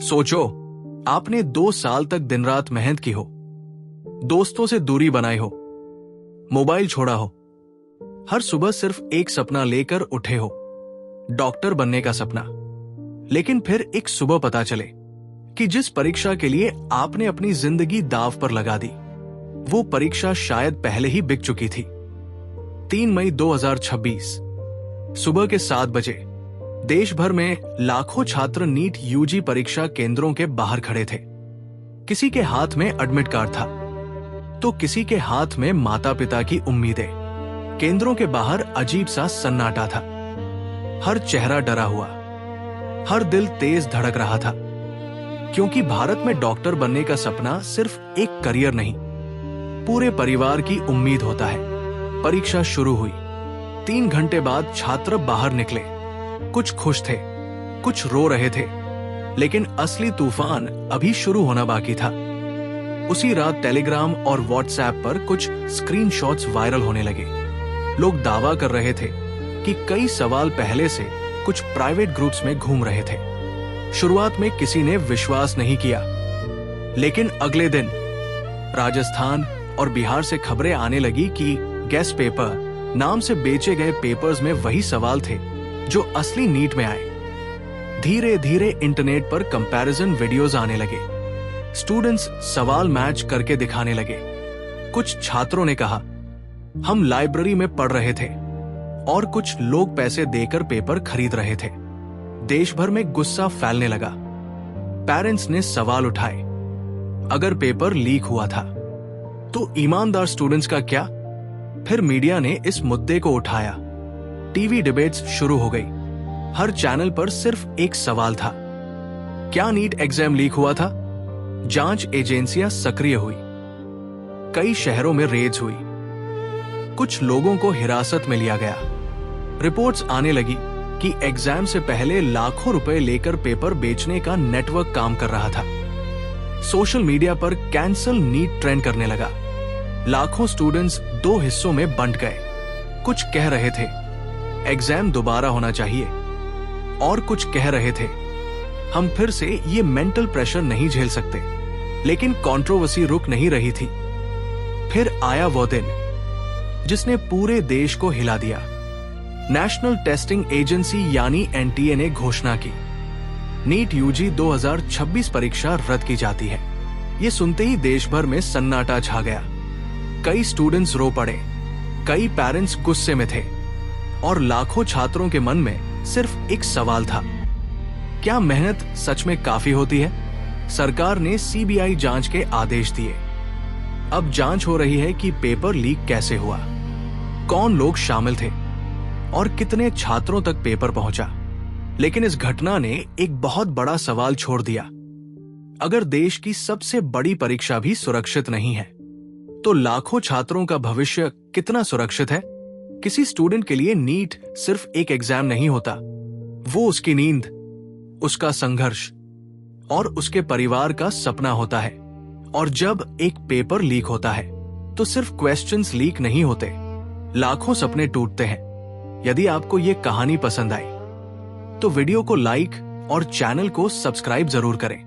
सोचो, आपने 2 साल तक दिन रात मेहनत की हो, दोस्तों से दूरी बनाई हो, मोबाइल छोड़ा हो, हर सुबह सिर्फ एक सपना लेकर उठे हो, डॉक्टर बनने का सपना। लेकिन फिर एक सुबह पता चले कि जिस परीक्षा के लिए आपने अपनी जिंदगी दांव पर लगा दी, वो परीक्षा शायद पहले ही बिक चुकी थी। 3 मई 2026 सुबह के 7 बजे देश भर में लाखों छात्र नीट यूजी परीक्षा केंद्रों के बाहर खड़े थे। किसी के हाथ में एडमिट कार्ड था, तो किसी के हाथ में माता पिता की उम्मीदें। केंद्रों के बाहर अजीब सा सन्नाटा था। हर चेहरा डरा हुआ, हर दिल तेज धड़क रहा था, क्योंकि भारत में डॉक्टर बनने का सपना सिर्फ एक करियर नहीं, पूरे परिवार की उम्मीद होता है। परीक्षा शुरू हुई। 3 घंटे बाद छात्र बाहर निकले। कुछ खुश थे, कुछ रो रहे थे, लेकिन असली तूफान अभी शुरू होना बाकी था। उसी रात टेलीग्राम और व्हाट्सएप पर कुछ स्क्रीनशॉट्स वायरल होने लगे। लोग दावा कर रहे थे कि कई सवाल पहले से कुछ प्राइवेट ग्रुप्स में घूम रहे थे। शुरुआत में किसी ने विश्वास नहीं किया, लेकिन अगले दिन राजस्थान और बिहार से खबरें आने लगी कि गेस पेपर नाम से बेचे गए पेपर्स में वही सवाल थे जो असली नीट में आए। धीरे धीरे इंटरनेट पर कंपैरिजन वीडियोस आने लगे। स्टूडेंट्स सवाल मैच करके दिखाने लगे। कुछ छात्रों ने कहा, हम लाइब्रेरी में पढ़ रहे थे, और कुछ लोग पैसे देकर पेपर खरीद रहे थे। देश भर में गुस्सा फैलने लगा। पेरेंट्स ने सवाल उठाए, अगर पेपर लीक हुआ था तो ईमानदार स्टूडेंट्स का क्या? फिर मीडिया ने इस मुद्दे को उठाया। टीवी डिबेट्स शुरू हो गई। हर चैनल पर सिर्फ एक सवाल था, क्या नीट एग्जाम लीक हुआ था? जांच एजेंसियां सक्रिय हुई। कई शहरों में रेड्स हुई। कुछ लोगों को हिरासत में लिया गया। रिपोर्ट्स आने लगी कि एग्जाम से पहले लाखों रुपए लेकर पेपर बेचने का नेटवर्क काम कर रहा था। सोशल मीडिया पर कैंसल नीट ट्रेंड करने लगा। लाखों स्टूडेंट्स 2 हिस्सों में बंट गए। कुछ कह रहे थे एग्जाम दोबारा होना चाहिए, और कुछ कह रहे थे हम फिर से ये मेंटल प्रेशर नहीं झेल सकते। लेकिन कंट्रोवर्सी रुक नहीं रही थी। फिर आया वो दिन जिसने पूरे देश को हिला दिया। नेशनल टेस्टिंग एजेंसी यानी एनटीए ने घोषणा की, नीट यूजी 2026 परीक्षा रद्द की जाती है। ये सुनते ही देश भर में सन्नाटा छा गया। कई स्टूडेंट्स रो पड़े, कई पेरेंट्स गुस्से में थे, और लाखों छात्रों के मन में सिर्फ एक सवाल था, क्या मेहनत सच में काफी होती है? सरकार ने सीबीआई जांच के आदेश दिए। अब जांच हो रही है कि पेपर लीक कैसे हुआ, कौन लोग शामिल थे, और कितने छात्रों तक पेपर पहुंचा। लेकिन इस घटना ने एक बहुत बड़ा सवाल छोड़ दिया। अगर देश की सबसे बड़ी परीक्षा भी सुरक्षित नहीं है, तो लाखों छात्रों का भविष्य कितना सुरक्षित है? किसी स्टूडेंट के लिए नीट सिर्फ एक एग्जाम नहीं होता, वो उसकी नींद, उसका संघर्ष और उसके परिवार का सपना होता है। और जब एक पेपर लीक होता है, तो सिर्फ क्वेश्चंस लीक नहीं होते, लाखों सपने टूटते हैं। यदि आपको ये कहानी पसंद आई, तो वीडियो को लाइक और चैनल को सब्सक्राइब जरूर करें।